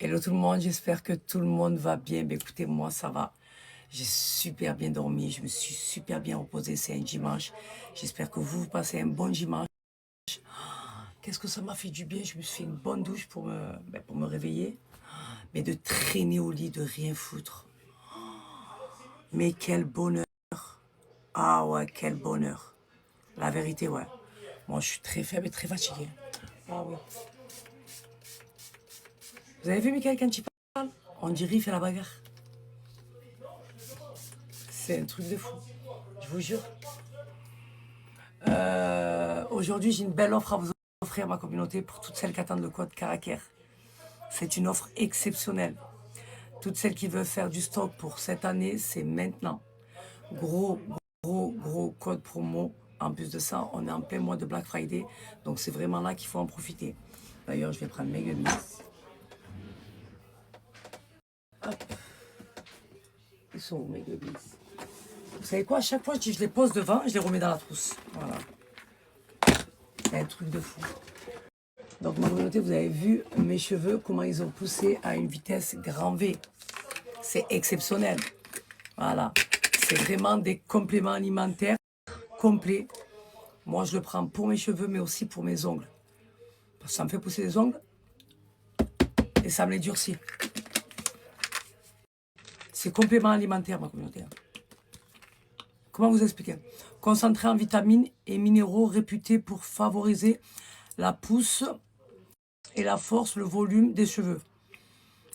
Hello tout le monde, j'espère que tout le monde va bien. Ben, écoutez, moi ça va. J'ai super bien dormi, je me suis super bien reposée, c'est un dimanche. J'espère que vous passez un bon dimanche. Qu'est-ce que ça m'a fait du bien, je me suis fait une bonne douche pour me réveiller. Mais de traîner au lit, de rien foutre. Mais quel bonheur. Ah ouais, quel bonheur. La vérité, ouais. Moi je suis très faible et très fatiguée. Ah oui. Vous avez vu Michael quand il parle? On dirait il fait la bagarre. C'est un truc de fou. Je vous jure. Aujourd'hui, j'ai une belle offre à vous offrir, ma communauté, pour toutes celles qui attendent le code Caraker. C'est une offre exceptionnelle. Toutes celles qui veulent faire du stock pour cette année, c'est maintenant. Gros code promo. En plus de ça, on est en plein mois de Black Friday. Donc, c'est vraiment là qu'il faut en profiter. D'ailleurs, je vais prendre mes gummies. Hop. Ils sont où mes gummies? Vous savez quoi? À chaque fois, je les pose devant, je les remets dans la trousse. Voilà. C'est un truc de fou. Donc, ma communauté, vous avez vu mes cheveux, comment ils ont poussé à une vitesse grand V. C'est exceptionnel. Voilà. C'est vraiment des compléments alimentaires complets. Moi, je le prends pour mes cheveux, mais aussi pour mes ongles. Parce que ça me fait pousser les ongles et ça me les durcit. C'est complément alimentaire, ma communauté. Comment vous expliquer? Concentré en vitamines et minéraux réputés pour favoriser la pousse et la force, le volume des cheveux.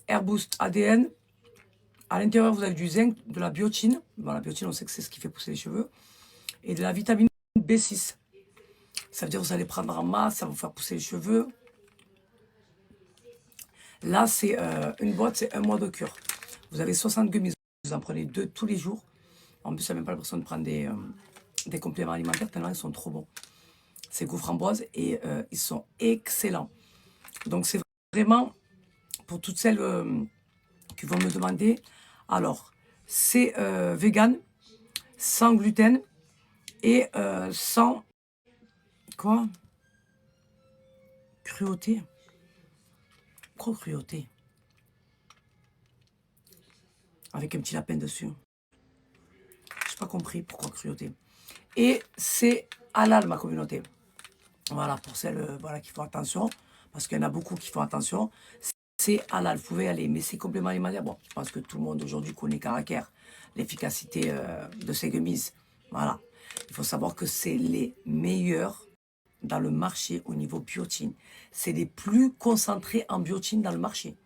Air Boost ADN. À l'intérieur, vous avez du zinc, de la biotine. Bon, la biotine, on sait que c'est ce qui fait pousser les cheveux. Et de la vitamine B6. Ça veut dire que vous allez prendre en masse, ça va vous faire pousser les cheveux. Là, c'est une boîte, c'est un mois de cure. Vous avez 60 gummies, vous en prenez 2 tous les jours. En plus, ça n'a même pas l'impression de prendre des compléments alimentaires, tellement ils sont trop bons. C'est goût framboise et ils sont excellents. Donc, c'est vraiment pour toutes celles qui vont me demander. Alors, c'est vegan, sans gluten et sans quoi? Cruauté. Quoi cruauté? Avec un petit lapin dessus. Je n'ai pas compris pourquoi cruauté. Et c'est halal, ma communauté. Voilà, pour celles voilà, qui font attention, parce qu'il y en a beaucoup qui font attention. C'est halal, vous pouvez y aller, mais c'est complément alimentaire. Bon, je pense que tout le monde aujourd'hui connaît Caraker, l'efficacité de ces gummies. Voilà. Il faut savoir que c'est les meilleurs dans le marché au niveau biotine. C'est les plus concentrés en biotine dans le marché.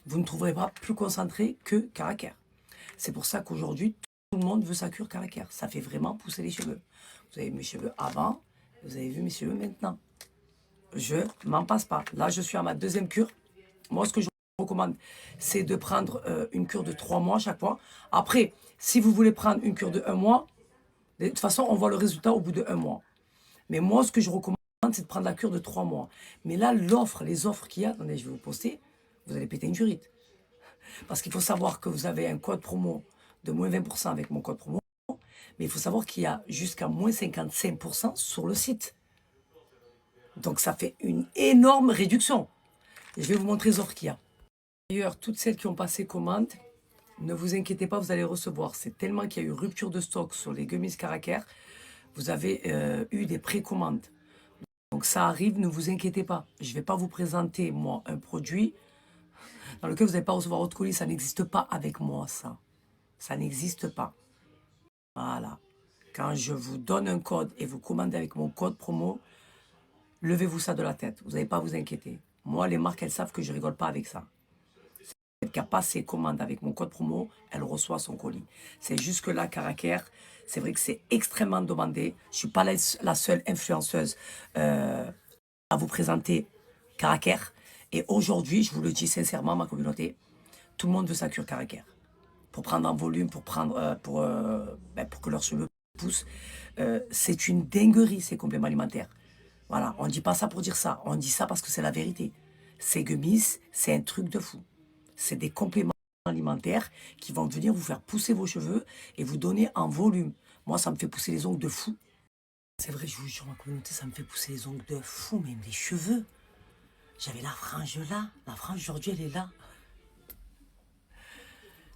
Vous ne trouverez pas plus concentré que Caraker. C'est pour ça qu'aujourd'hui, tout le monde veut sa cure Caraker. Ça fait vraiment pousser les cheveux. Vous avez mes cheveux avant, vous avez vu mes cheveux maintenant. Je m'en passe pas. Là, je suis à ma deuxième cure. Moi, ce que je vous recommande, c'est de prendre une cure de 3 mois chaque fois. Après, si vous voulez prendre une cure de 1 mois, de toute façon, on voit le résultat au bout de 1 mois. Mais moi, ce que je recommande, c'est de prendre la cure de 3 mois. Mais là, les offres qu'il y a, attendez, je vais vous poster, vous allez péter une durite. Parce qu'il faut savoir que vous avez un code promo de moins 20% avec mon code promo. Mais il faut savoir qu'il y a jusqu'à moins 55% sur le site. Donc, ça fait une énorme réduction. Et je vais vous montrer les offres qu'il y a. D'ailleurs, toutes celles qui ont passé commande, ne vous inquiétez pas, vous allez recevoir. C'est tellement qu'il y a eu rupture de stock sur les gummies Caraker. Vous avez eu des précommandes. Donc, ça arrive, ne vous inquiétez pas. Je ne vais pas vous présenter, moi, un produit dans lequel vous n'allez pas recevoir votre colis. Ça n'existe pas avec moi, ça. Ça n'existe pas. Voilà. Quand je vous donne un code et vous commandez avec mon code promo, levez-vous ça de la tête. Vous n'allez pas à vous inquiéter. Moi, les marques, elles savent que je ne rigole pas avec ça. Celle qui a pas ses commandes avec mon code promo, elle reçoit son colis. C'est juste que là, Caraker, c'est vrai que c'est extrêmement demandé. Je ne suis pas la seule influenceuse à vous présenter Caraker. Et aujourd'hui, je vous le dis sincèrement, ma communauté, tout le monde veut sa cure Caraker. Pour prendre en volume, pour que leurs cheveux poussent. C'est une dinguerie, ces compléments alimentaires. Voilà, on ne dit pas ça pour dire ça. On dit ça parce que c'est la vérité. Ces gummies, c'est un truc de fou. C'est des compléments alimentaires qui vont venir vous faire pousser vos cheveux et vous donner en volume. Moi, ça me fait pousser les ongles de fou. C'est vrai, je vous jure, ma communauté, ça me fait pousser les ongles de fou, même les cheveux. J'avais la frange là. La frange aujourd'hui, elle est là.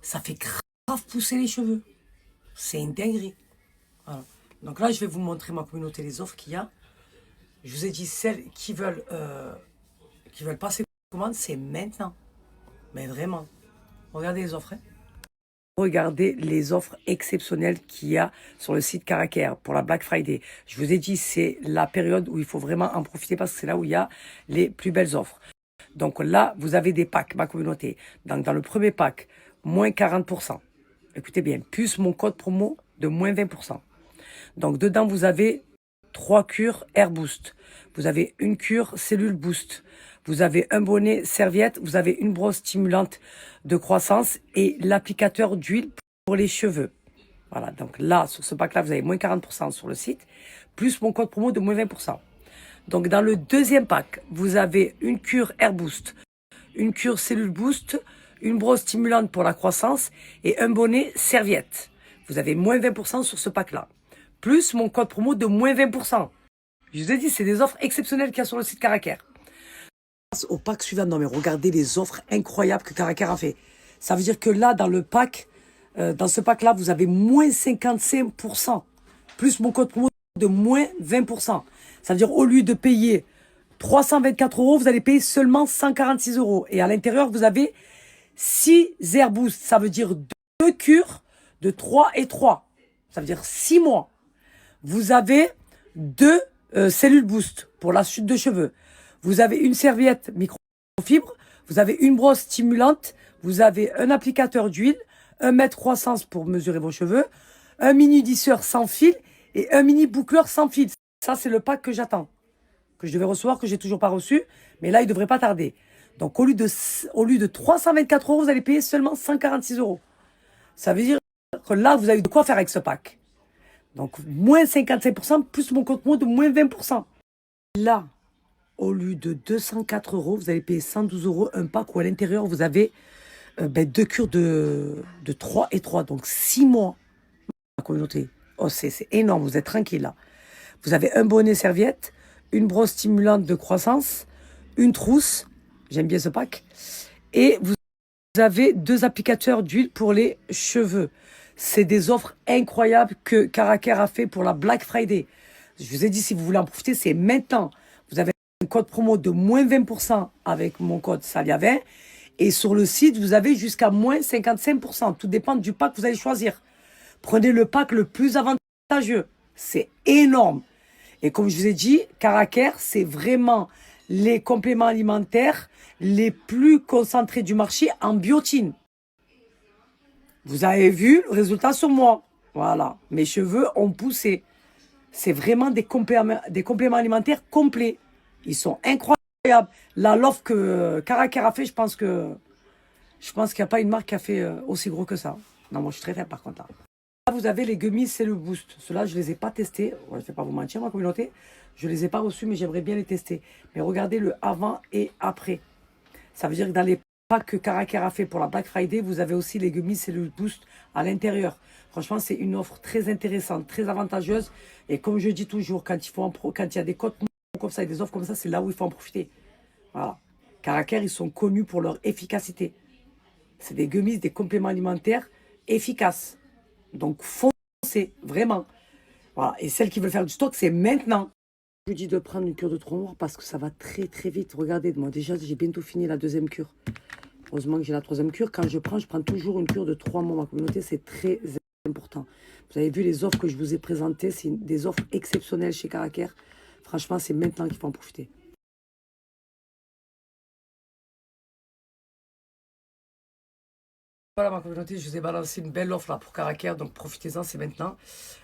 Ça fait grave pousser les cheveux. C'est une dinguerie. Voilà. Donc là, je vais vous montrer ma communauté, les offres qu'il y a. Je vous ai dit, celles qui veulent passer commande, c'est maintenant. Mais vraiment. Regardez les offres. Hein. Regardez les offres exceptionnelles qu'il y a sur le site Caraker pour la Black Friday. Je vous ai dit, c'est la période où il faut vraiment en profiter parce que c'est là où il y a les plus belles offres. Donc là, vous avez des packs, ma communauté. Donc dans le premier pack, moins 40%. Écoutez bien, plus mon code promo de moins 20%. Donc dedans, vous avez 3 cures Air Boost. Vous avez une cure Cellule Boost. Vous avez un bonnet serviette. Vous avez une brosse stimulante de croissance et l'applicateur d'huile pour les cheveux. Voilà, donc là, sur ce pack-là, vous avez moins 40% sur le site, plus mon code promo de moins 20%. Donc dans le deuxième pack, vous avez une cure Air Boost, une cure Cellule Boost, une brosse stimulante pour la croissance et un bonnet serviette. Vous avez moins 20% sur ce pack-là. Plus mon code promo de moins 20%. Je vous ai dit, c'est des offres exceptionnelles qu'il y a sur le site Caraker. Au pack suivant, non mais regardez les offres incroyables que Caraker a fait. Ça veut dire que là, dans le pack, dans ce pack-là, vous avez moins 55%. Plus mon code promo de moins 20%. Ça veut dire au lieu de payer 324 €, vous allez payer seulement 146 €. Et à l'intérieur, vous avez 6 Air Boost. Ça veut dire 2 cures de 3 et 3. Ça veut dire 6 mois. Vous avez 2 cellules Boost pour la chute de cheveux. Vous avez une serviette microfibre. Vous avez une brosse stimulante. Vous avez un applicateur d'huile. 1 mètre croissance pour mesurer vos cheveux. Un mini lisseur sans fil. Et un mini boucleur sans fil. Ça, c'est le pack que j'attends. Que je devais recevoir, que j'ai toujours pas reçu. Mais là, il devrait pas tarder. Donc, au lieu de 324 €, vous allez payer seulement 146 €. Ça veut dire que là, vous avez de quoi faire avec ce pack. Donc, moins 55%, plus mon code promo de moins 20%. Là, au lieu de 204 €, vous allez payer 112 € un pack où à l'intérieur, vous avez 2 cures de 3 et 3. Donc, 6 mois. La communauté. Oh, c'est énorme, vous êtes tranquille là. Vous avez un bonnet serviette, une brosse stimulante de croissance, une trousse. J'aime bien ce pack. Et vous avez 2 applicateurs d'huile pour les cheveux. C'est des offres incroyables que Caraker a fait pour la Black Friday. Je vous ai dit, si vous voulez en profiter, c'est maintenant. Vous avez un code promo de moins 20% avec mon code SALIA20. Et sur le site, vous avez jusqu'à moins 55%. Tout dépend du pack que vous allez choisir. Prenez le pack le plus avantageux. C'est énorme. Et comme je vous ai dit, Caraker, c'est vraiment les compléments alimentaires les plus concentrés du marché en biotine. Vous avez vu le résultat sur moi. Voilà. Mes cheveux ont poussé. C'est vraiment des compléments alimentaires complets. Ils sont incroyables. Là, l'offre que Caraker a fait, je pense qu'il n'y a pas une marque qui a fait aussi gros que ça. Non, moi, je suis très faible par contre là. Là, vous avez les gummies Cellule Boost. Ceux-là, je ne les ai pas testés. Ouais, je ne vais pas vous mentir, ma communauté. Je ne les ai pas reçus, mais j'aimerais bien les tester. Mais regardez le avant et après. Ça veut dire que dans les packs que Caraker a fait pour la Black Friday, vous avez aussi les gummies Cellule Boost à l'intérieur. Franchement, c'est une offre très intéressante, très avantageuse. Et comme je dis toujours, quand il y a des codes comme ça et des offres comme ça, c'est là où il faut en profiter. Voilà. Caraker, ils sont connus pour leur efficacité. C'est des gummies, des compléments alimentaires efficaces. Donc, foncez, vraiment. Voilà. Et celles qui veulent faire du stock, c'est maintenant. Je vous dis de prendre une cure de 3 mois parce que ça va très très vite. Regardez, moi déjà, j'ai bientôt fini la 2e cure. Heureusement que j'ai la 3e cure. Quand je prends toujours une cure de 3 mois. Ma communauté, c'est très important. Vous avez vu les offres que je vous ai présentées. C'est des offres exceptionnelles chez Caraker. Franchement, c'est maintenant qu'il faut en profiter. Voilà ma communauté, je vous ai balancé une belle offre là pour Caraker, donc profitez-en, c'est maintenant.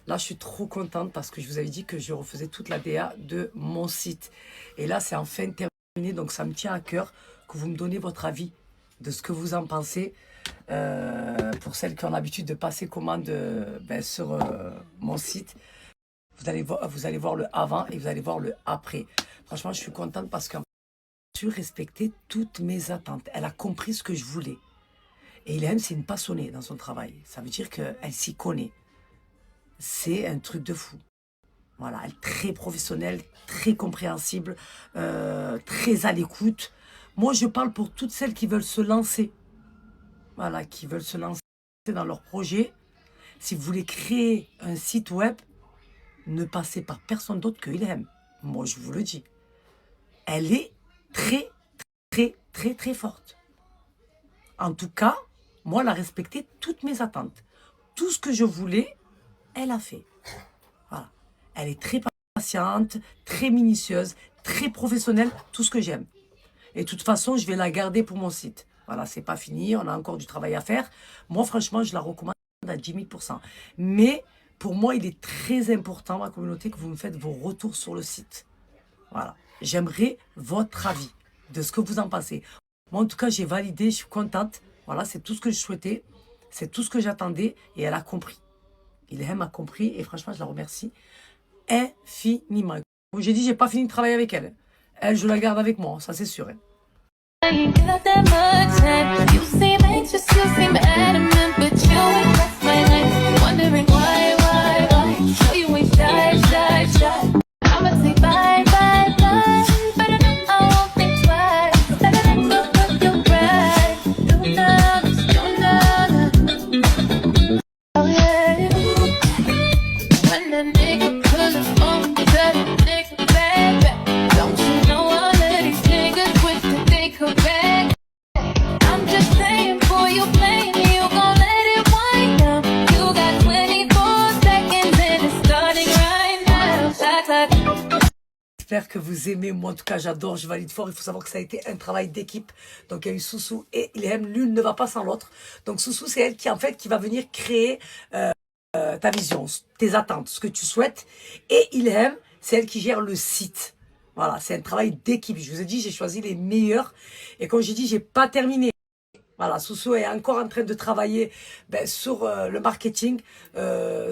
Là, je suis trop contente parce que je vous avais dit que je refaisais toute la DA de mon site. Et là, c'est enfin terminé, donc ça me tient à cœur que vous me donnez votre avis de ce que vous en pensez. Pour celles qui ont l'habitude de passer commande sur mon site, vous allez voir le avant et vous allez voir le après. Franchement, je suis contente parce qu'elle a su respecter toutes mes attentes. Elle a compris ce que je voulais. Et Hélène, c'est une passionnée dans son travail. Ça veut dire qu'elle s'y connaît. C'est un truc de fou. Voilà, elle est très professionnelle, très compréhensible, très à l'écoute. Moi, je parle pour toutes celles qui veulent se lancer. Voilà, qui veulent se lancer dans leur projet. Si vous voulez créer un site web, ne passez par personne d'autre que Ilham. Moi, je vous le dis. Elle est très, très, très, très forte. En tout cas, moi, elle a respecté toutes mes attentes. Tout ce que je voulais, elle a fait. Voilà. Elle est très patiente, très minutieuse, très professionnelle, tout ce que j'aime. Et de toute façon, je vais la garder pour mon site. Voilà, c'est pas fini, on a encore du travail à faire. Moi, franchement, je la recommande à 10 000%. Mais pour moi, il est très important, ma communauté, que vous me faites vos retours sur le site. Voilà. J'aimerais votre avis de ce que vous en pensez. Moi, en tout cas, j'ai validé, je suis contente. Voilà, c'est tout ce que je souhaitais. C'est tout ce que j'attendais. Et elle a compris. Ilham a compris. Et franchement, je la remercie infiniment. Comme j'ai dit, j'ai pas fini de travailler avec elle. Elle, je la garde avec moi, ça c'est sûr. J'espère que vous aimez. Moi, en tout cas, j'adore, je valide fort. Il faut savoir que ça a été un travail d'équipe. Donc, il y a eu Soussou et Ilham. L'une ne va pas sans l'autre. Donc, Soussou, c'est elle qui, en fait, qui va venir créer ta vision, tes attentes, ce que tu souhaites. Et Ilham, c'est elle qui gère le site. Voilà, c'est un travail d'équipe. Je vous ai dit, j'ai choisi les meilleurs. Et comme j'ai dit, j'ai pas terminé. Voilà, Soussou est encore en train de travailler sur le marketing,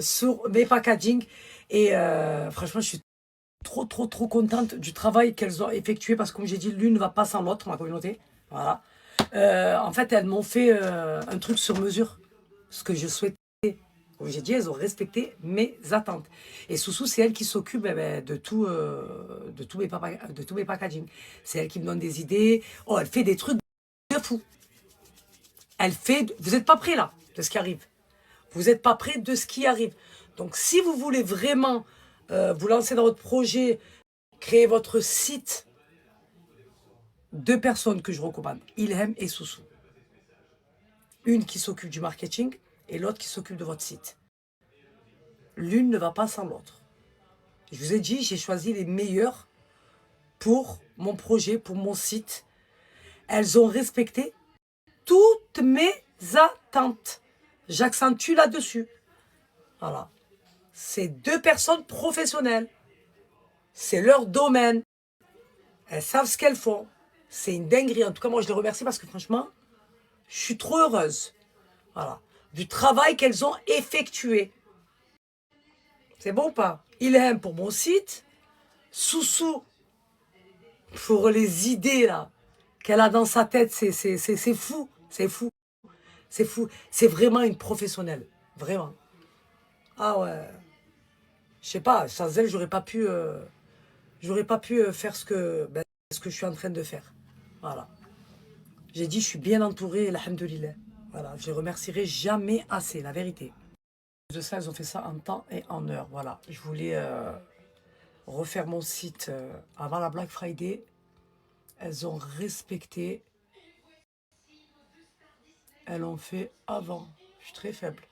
sur mes packaging. Et franchement, je suis trop contente du travail qu'elles ont effectué parce que comme j'ai dit, l'une ne va pas sans l'autre, ma communauté. Voilà. En fait, elles m'ont fait un truc sur mesure, ce que je souhaitais. Comme j'ai dit, elles ont respecté mes attentes. Et Soussou, c'est elle qui s'occupe de tous mes packaging. C'est elle qui me donne des idées. Oh, elle fait des trucs de fou. Elle fait... Vous n'êtes pas prêts là de ce qui arrive. Vous n'êtes pas prêts de ce qui arrive. Donc, si vous voulez vraiment vous lancer dans votre projet, créer votre site, 2 personnes que je recommande, Ilham et Soussou. Une qui s'occupe du marketing et l'autre qui s'occupe de votre site. L'une ne va pas sans l'autre. Je vous ai dit, j'ai choisi les meilleures pour mon projet, pour mon site. Elles ont respecté toutes mes attentes. J'accentue là-dessus. Voilà. C'est 2 personnes professionnelles. C'est leur domaine. Elles savent ce qu'elles font. C'est une dinguerie. En tout cas, moi, je les remercie parce que franchement, je suis trop heureuse. Voilà. Du travail qu'elles ont effectué. C'est bon ou pas? Ilham pour mon site. Soussou pour les idées là qu'elle a dans sa tête. C'est fou. C'est fou. C'est fou. C'est vraiment une professionnelle. Vraiment. Ah ouais. Je sais pas, sans elle, j'aurais pas pu faire ce que je suis en train de faire. Voilà. J'ai dit, je suis bien entourée, alhamdoulilah. Voilà, je les remercierai jamais assez, la vérité. De ça, elles ont fait ça en temps et en heure. Voilà, je voulais refaire mon site avant la Black Friday. Elles ont respecté. Elles l'ont fait avant. Je suis très faible.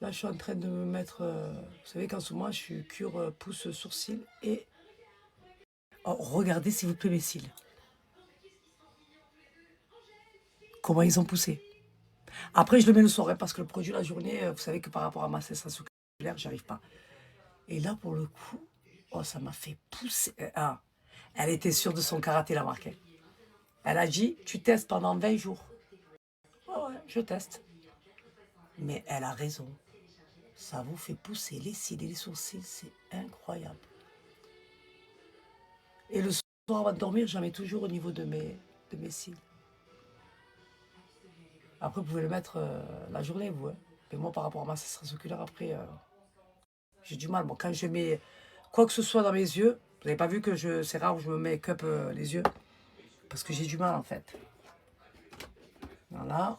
Là, je suis en train de me mettre... vous savez qu'en ce moment, je suis cure pouce sourcil et... Oh, regardez s'il vous plaît mes cils. Comment ils ont poussé. Après, je le mets le soir, hein, parce que le produit la journée, vous savez que par rapport à ma cessation oculaire, j'arrive pas. Et là, pour le coup, oh, ça m'a fait pousser. Ah, elle était sûre de son karaté, la marque. Elle a dit, tu testes pendant 20 jours. Oh, ouais, je teste. Mais elle a raison. Ça vous fait pousser les cils et les sourcils, c'est incroyable. Et le soir, avant de dormir, j'en mets toujours au niveau de mes cils. Après, vous pouvez le mettre la journée, vous. Hein. Mais moi, par rapport à ma cessation oculaire, après, j'ai du mal. Moi, quand je mets quoi que ce soit dans mes yeux. Vous n'avez pas vu que c'est rare où je me make-up les yeux. Parce que j'ai du mal en fait. Voilà.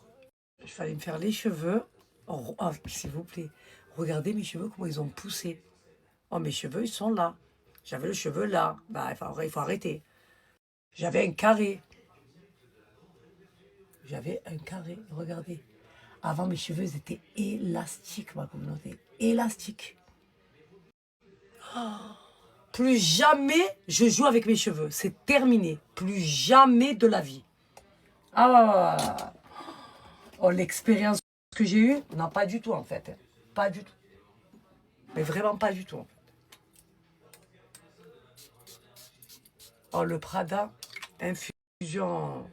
Je vais aller me faire les cheveux. Oh, oh, s'il vous plaît. Regardez mes cheveux, comment ils ont poussé. Oh, mes cheveux, ils sont là. J'avais le cheveu là. Bah, il faut arrêter. J'avais un carré. J'avais un carré. Regardez. Avant, mes cheveux, ils étaient élastiques, ma communauté. Élastiques. Plus jamais je joue avec mes cheveux. C'est terminé. Plus jamais de la vie. Ah, oh, l'expérience que j'ai eue, non, pas du tout en fait. Pas du tout. Mais vraiment pas du tout. Oh, le Prada, infusion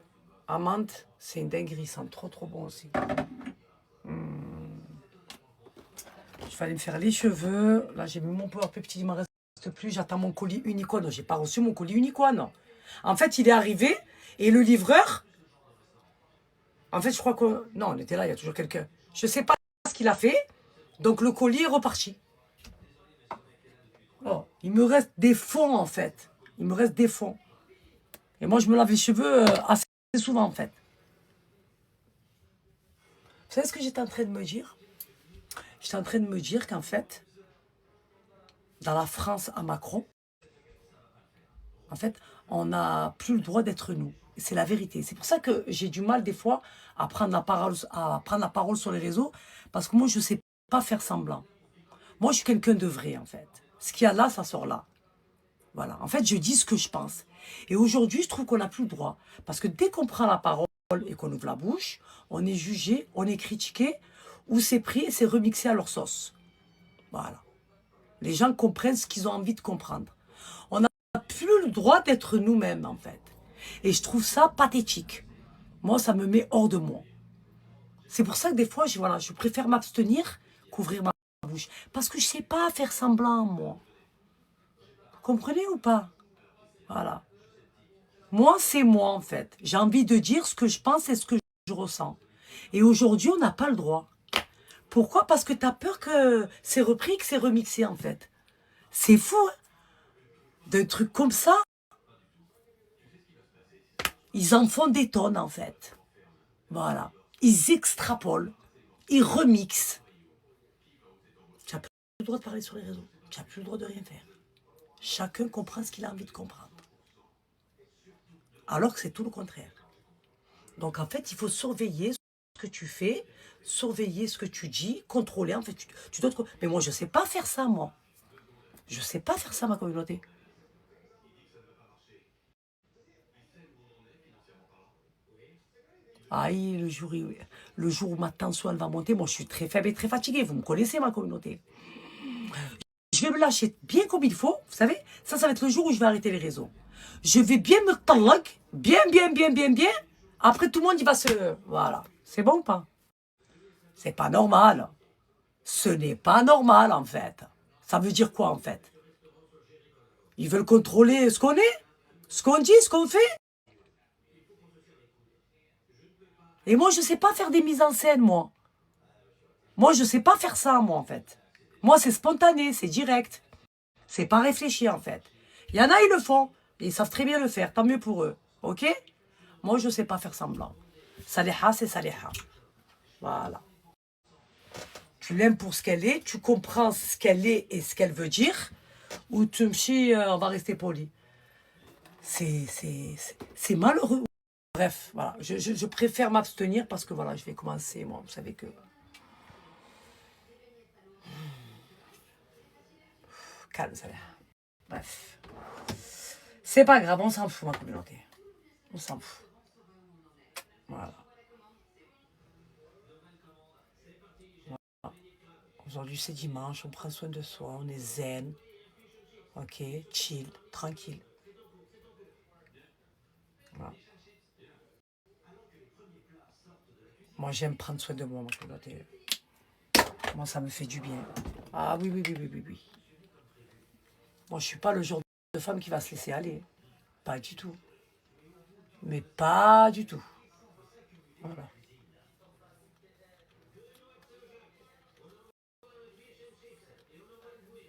amande, c'est une dinguerie. Ça sent trop trop bon aussi. Je vais aller me faire les cheveux. Là, j'ai mis mon Powerpuff Petit, il m'en reste plus. J'attends mon colis Unicorn. J'ai pas reçu mon colis Unicorn. En fait, il est arrivé et le livreur... En fait, je crois qu'on... Non, on était là, il y a toujours quelqu'un. Je sais pas ce qu'il a fait. Donc, le colis est reparti. Oh, il me reste des fonds, en fait. Il me reste des fonds. Et moi, je me lave les cheveux assez souvent, en fait. Vous savez ce que j'étais en train de me dire? J'étais en train de me dire qu'en fait, dans la France à Macron, en fait, on n'a plus le droit d'être nous. C'est la vérité. C'est pour ça que j'ai du mal des fois à prendre la parole sur les réseaux, parce que moi, je ne sais pas faire semblant. Moi, je suis quelqu'un de vrai, en fait. Ce qu'il y a là, ça sort là. Voilà. En fait, je dis ce que je pense. Et aujourd'hui, je trouve qu'on n'a plus le droit. Parce que dès qu'on prend la parole et qu'on ouvre la bouche, on est jugé, on est critiqué, ou c'est pris et c'est remixé à leur sauce. Voilà. Les gens comprennent ce qu'ils ont envie de comprendre. On n'a plus le droit d'être nous-mêmes, en fait. Et je trouve ça pathétique. Moi, ça me met hors de moi. C'est pour ça que des fois, je préfère m'abstenir qu'ouvrir ma bouche. Parce que je ne sais pas faire semblant, moi. Vous comprenez ou pas? Voilà. Moi, c'est moi, en fait. J'ai envie de dire ce que je pense et ce que je ressens. Et aujourd'hui, on n'a pas le droit. Pourquoi? Parce que tu as peur que c'est repris, que c'est remixé, en fait. C'est fou, hein? D'un truc comme ça, ils en font des tonnes, en fait. Voilà. Ils extrapolent. Ils remixent. Tu n'as plus le droit de parler sur les réseaux. Tu n'as plus le droit de rien faire. Chacun comprend ce qu'il a envie de comprendre. Alors que c'est tout le contraire. Donc, en fait, il faut surveiller ce que tu fais, surveiller ce que tu dis, contrôler. En fait, tu dois te... Mais moi, je ne sais pas faire ça, moi. Je ne sais pas faire ça, ma communauté. Aïe, le jour où ma tension elle va monter, moi, je suis très faible et très fatiguée. Vous me connaissez, ma communauté. Je vais me lâcher bien comme il faut. Vous savez, ça va être le jour où je vais arrêter les réseaux. Je vais bien me talak, bien. Après, tout le monde, il va se... Voilà. C'est bon ou pas? C'est pas normal. Ce n'est pas normal, en fait. Ça veut dire quoi, en fait? Ils veulent contrôler ce qu'on est, ce qu'on dit, ce qu'on fait. Et moi, je ne sais pas faire des mises en scène, moi. Moi, je ne sais pas faire ça, moi, en fait. Moi, c'est spontané, c'est direct. C'est pas réfléchi, en fait. Il y en a, ils le font. Ils savent très bien le faire. Tant mieux pour eux. OK? Moi, je ne sais pas faire semblant. Saliha, c'est Saliha. Voilà. Tu l'aimes pour ce qu'elle est, tu comprends ce qu'elle est et ce qu'elle veut dire, ou tu me chies, on va rester poli. C'est malheureux. Bref, voilà, je préfère m'abstenir parce que voilà, je vais commencer, moi, vous savez que... Calme, ça va. Bref. C'est pas grave, on s'en fout, ma communauté. On s'en fout. Voilà. Aujourd'hui, c'est dimanche, on prend soin de soi, on est zen. Ok, chill, tranquille. Voilà. Moi, j'aime prendre soin de moi, ma communauté. Moi, ça me fait du bien. Ah oui. Moi, je suis pas le genre de femme qui va se laisser aller. Pas du tout. Mais pas du tout. Voilà.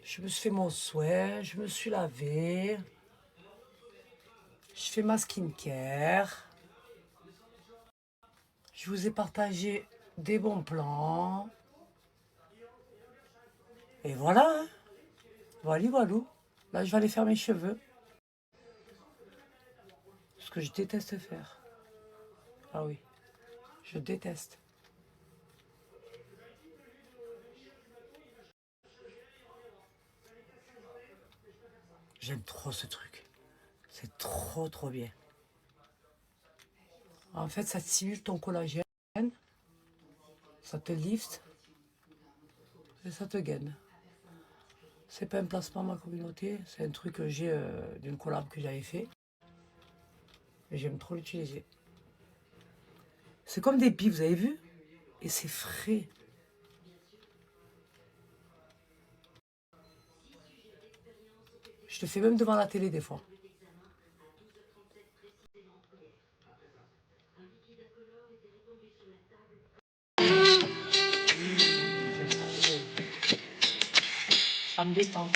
Je me suis fait mon soin, je me suis lavé. Je fais ma skincare. Je vous ai partagé des bons plans. Et voilà, hein. Voilà, voilou. Là, je vais aller faire mes cheveux. Ce que je déteste faire. Ah oui, je déteste. J'aime trop ce truc. C'est trop, trop bien. En fait, ça stimule ton collagène. Ça te lift. Et ça te gaine. C'est pas un placement de ma communauté. C'est un truc que j'ai d'une collab que j'avais fait. Et j'aime trop l'utiliser. C'est comme des billes, vous avez vu? Et c'est frais. Je te fais même devant la télé des fois. Ça me détend.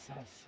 ça.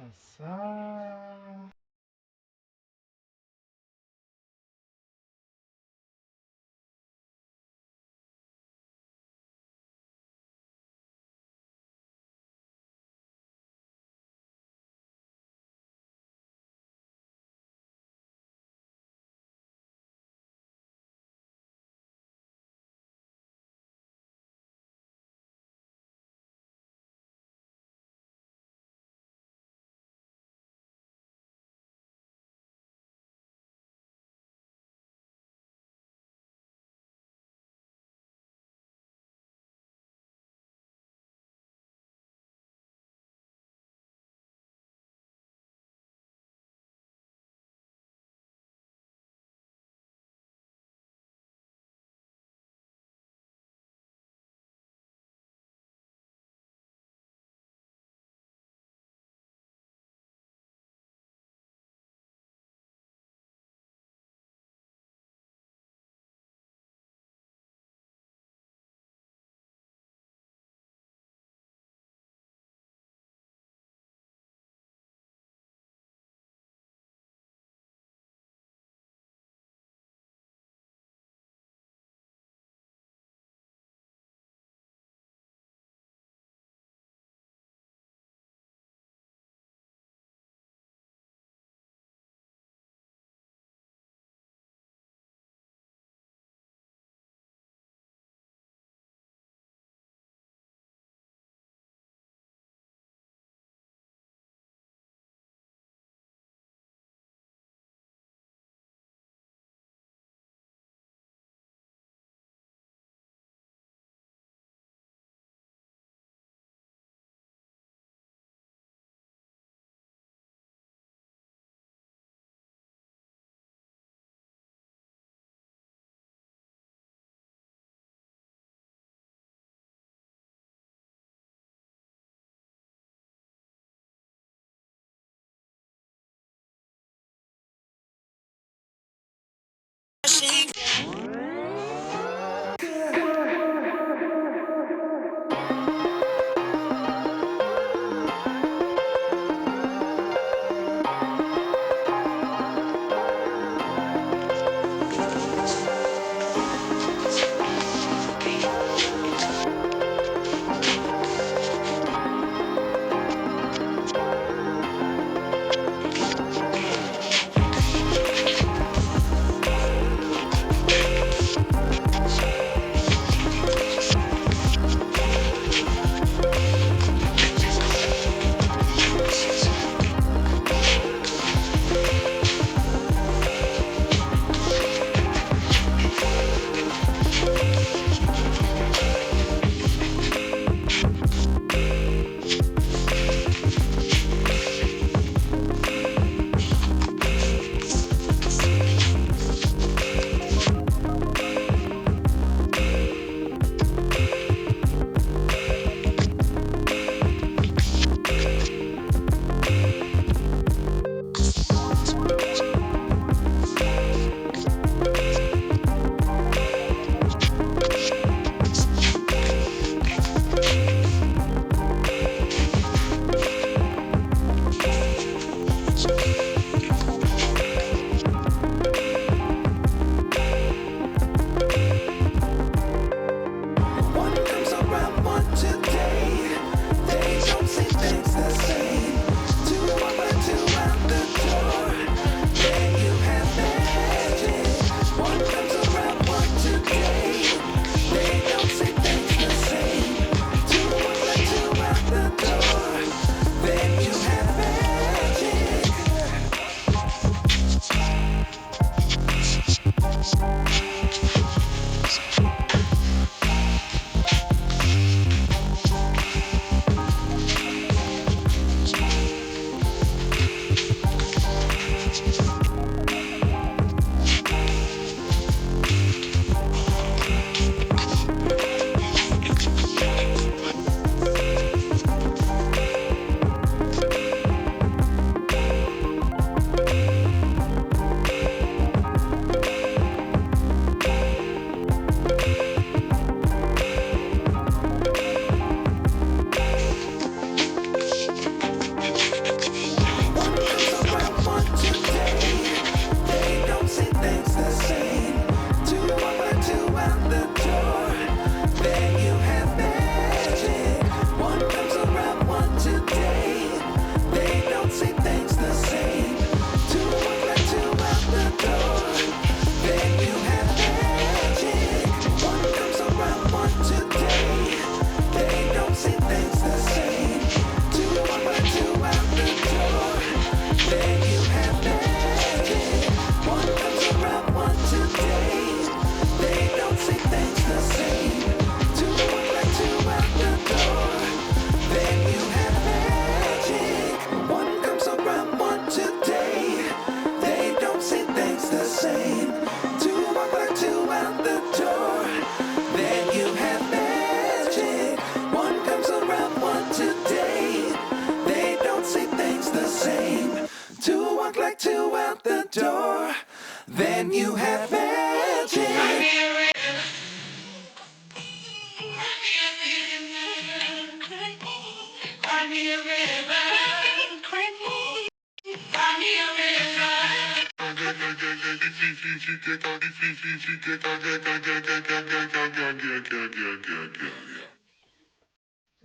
when you have magic.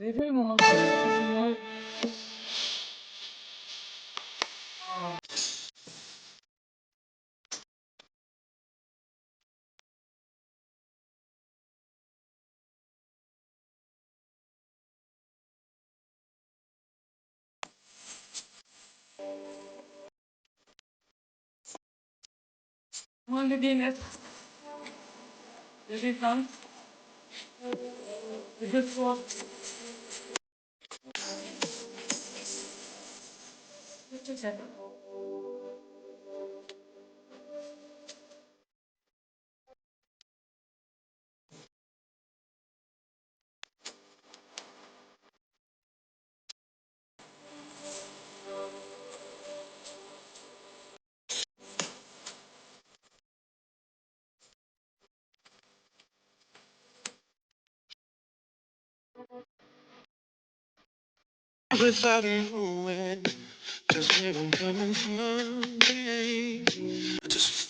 J'ai vu mon moi le bien-être, le détente, le confort, tout ça. Without a ruin, just where I'm coming from. Babe. Just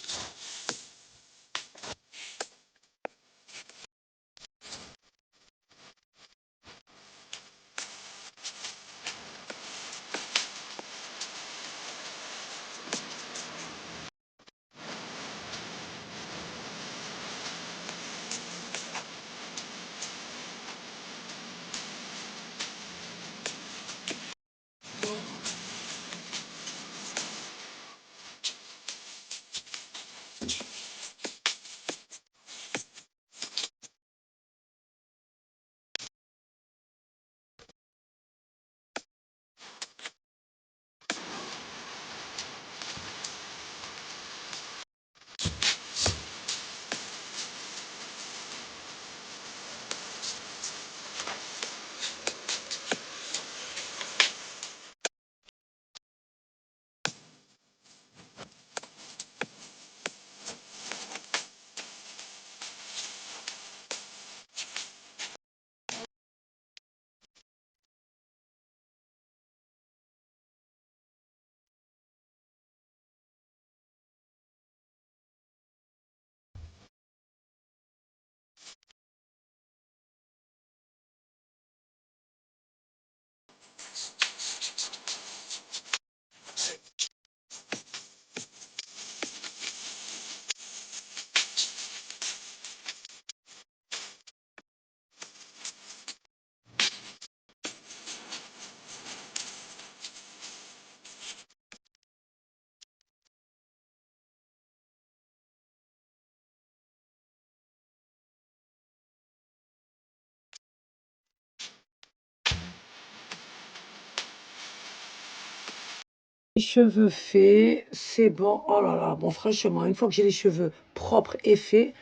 Les cheveux faits, c'est bon. Oh là là, bon franchement, une fois que j'ai les cheveux propres et faits,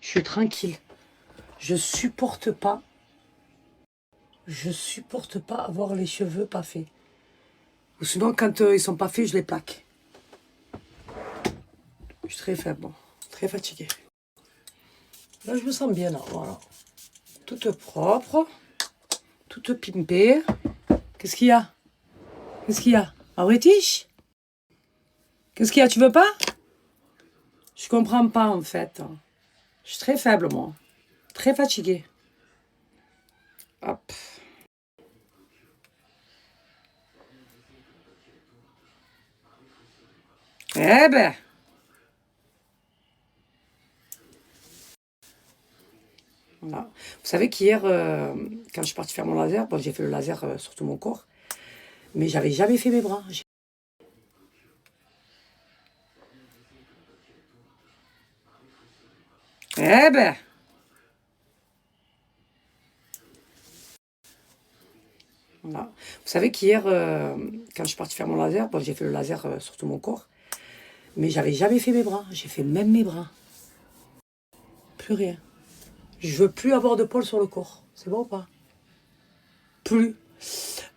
je suis tranquille. Je supporte pas avoir les cheveux pas faits. Ou sinon, quand ils sont pas faits, je les plaque. Je suis très faible, très fatiguée. Là, je me sens bien, là, voilà. Toute propre, toute pimpée. Qu'est-ce qu'il y a? Qu'est-ce qu'il y a? Ah, British? Qu'est-ce qu'il y a? Tu veux pas? Je comprends pas, en fait. Je suis très faible, moi. Très fatiguée. Hop. Eh ben. Voilà. Vous savez qu'hier, quand je suis partie faire mon laser, bon, j'ai fait le laser sur tout mon corps, mais j'avais jamais fait mes bras. Eh ben. Voilà. Vous savez qu'hier, quand je suis partie faire mon laser, bon, j'ai fait le laser sur tout mon corps, mais j'avais jamais fait mes bras. J'ai fait même mes bras. Plus rien. Je veux plus avoir de poils sur le corps. C'est bon ou pas? Plus.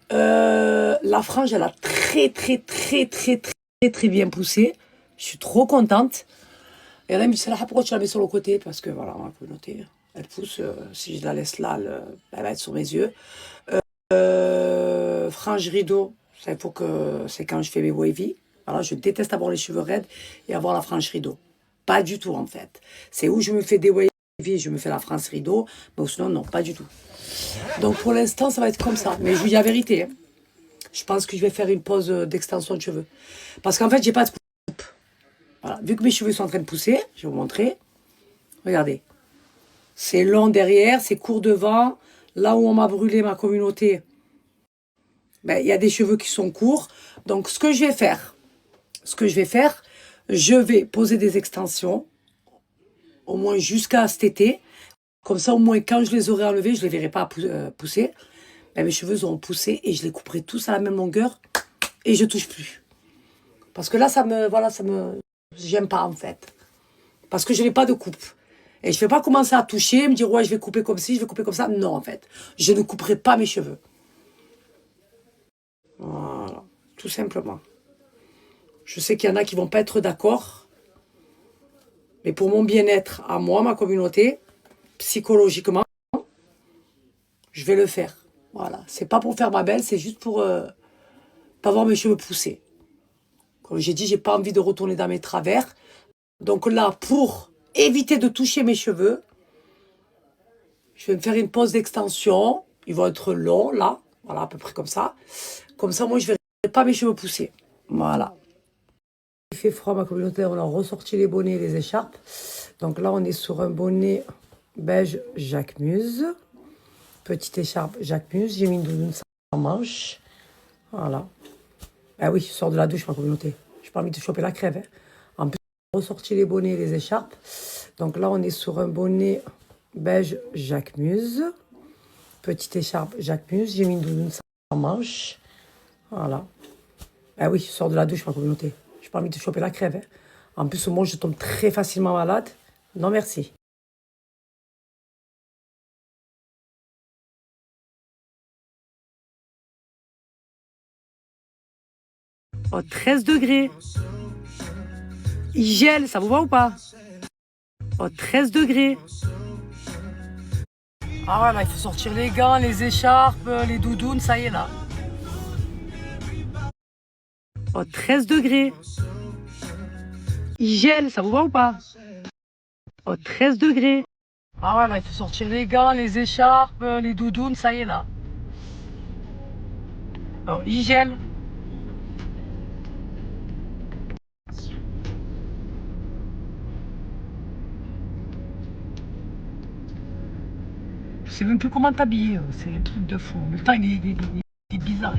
La frange, elle a très très très très très très bien poussé. Je suis trop contente. Et là, il me dit, Salah, pourquoi tu la mets sur le côté? Parce que voilà, ma communauté, elle pousse. Si je la laisse là, elle va être sur mes yeux. Frange rideau, ça, il faut que c'est quand je fais mes wavy. Voilà, je déteste avoir les cheveux raides et avoir la frange rideau. Pas du tout, en fait. C'est où je me fais des wavy, je me fais la frange rideau. Mais sinon, non, pas du tout. Donc, pour l'instant, ça va être comme ça. Mais je vous dis la vérité. Hein. Je pense que je vais faire une pause d'extension de cheveux. Parce qu'en fait, j'ai pas de coupe. Voilà. Vu que mes cheveux sont en train de pousser, je vais vous montrer. Regardez. C'est long derrière, c'est court devant. Là où on m'a brûlé ma communauté, ben, y a des cheveux qui sont courts. Donc, ce que je vais faire, je vais poser des extensions, au moins jusqu'à cet été. Comme ça, au moins, quand je les aurai enlevés, je ne les verrai pas pousser. Ben, mes cheveux auront poussé et je les couperai tous à la même longueur et je touche plus. Parce que là, j'aime pas en fait. Parce que je n'ai pas de coupe. Et je ne vais pas commencer à toucher, me dire, ouais, je vais couper comme ci, je vais couper comme ça. Non, en fait. Je ne couperai pas mes cheveux. Voilà. Tout simplement. Je sais qu'il y en a qui ne vont pas être d'accord. Mais pour mon bien-être à moi, ma communauté, psychologiquement, je vais le faire. Voilà. C'est pas pour faire ma belle, c'est juste pour pas voir mes cheveux pousser. Comme j'ai dit, j'ai pas envie de retourner dans mes travers. Donc là, pour éviter de toucher mes cheveux, je vais me faire une pause d'extension. Ils vont être longs, là. Voilà, à peu près comme ça. Comme ça, moi, je ne verrai pas mes cheveux pousser. Voilà. Il fait froid, ma communauté. On a ressorti les bonnets et les écharpes. Donc là, on est sur un bonnet beige Jacquemus. Petite écharpe Jacquemus. J'ai mis une doudoune sans manche. Voilà. Ah oui, je sors de la douche, ma communauté. Je n'ai pas envie de choper la crève. Hein. En plus, on a ressorti les bonnets et les écharpes. Donc là, on est sur un bonnet beige Jacquemus. Petite écharpe Jacquemus. J'ai mis une doudoune sans manche. Voilà. Ah oui, je sors de la douche, ma communauté. Je n'ai pas envie de choper la crève. Hein. En plus, moi, je tombe très facilement malade. Non, merci. Oh, 13 degrés. Il gèle, ça vous va ou pas? Oh, 13 degrés. Ah ouais, là, il faut sortir les gants, les écharpes, les doudounes, ça y est, là. Oh, 13 degrés. Il gèle, ça vous va ou pas? Oh, 13 degrés. Ah ouais, là, il faut sortir les gants, les écharpes, les doudounes, ça y est, là. Oh, il gèle. Je sais même plus comment t'habiller, c'est un truc de fou. Le temps, il est bizarre.